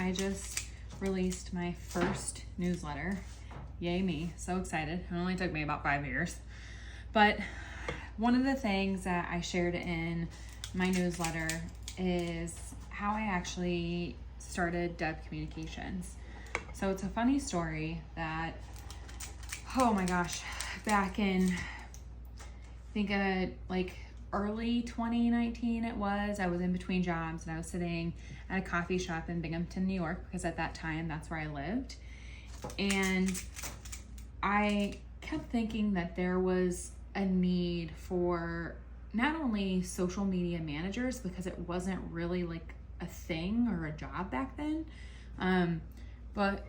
I just released my first newsletter. Yay me, so excited. It only took me about 5 years. But one of the things that I shared in my newsletter is how I actually started Deb Communications. So it's a funny story that, oh my gosh, back in, I think like early 2019 I was in between jobs and I was sitting at a coffee shop in Binghamton, New York, because at that time that's where I lived. And I kept thinking that there was a need for not only social media managers, because it wasn't really like a thing or a job back then, but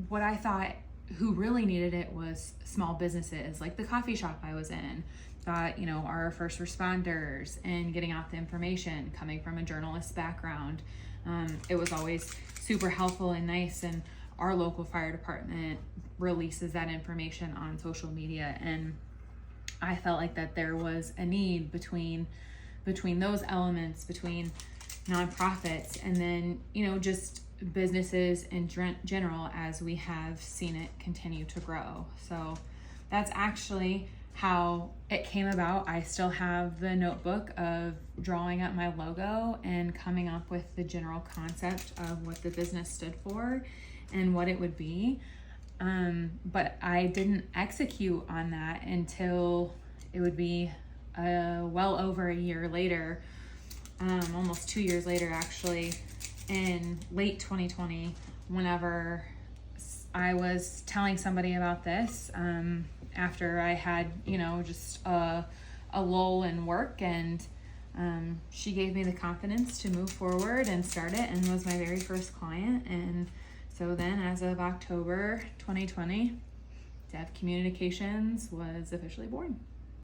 what I thought who really needed it was small businesses, like the coffee shop I was in. Thought, our first responders and getting out the information, coming from a journalist background. It was always super helpful and nice, and our local fire department releases that information on social media, and I felt like that there was a need between those elements, between nonprofits and then, just businesses in general, as we have seen it continue to grow. So that's actually how it came about. I still have the notebook of drawing up my logo and coming up with the general concept of what the business stood for and what it would be. But I didn't execute on that until it would be well over a year later, almost 2 years later actually, in late 2020, whenever I was telling somebody about this, after I had, just a lull in work, and she gave me the confidence to move forward and start it, and was my very first client. And so then, as of October 2020, Deb Communications was officially born.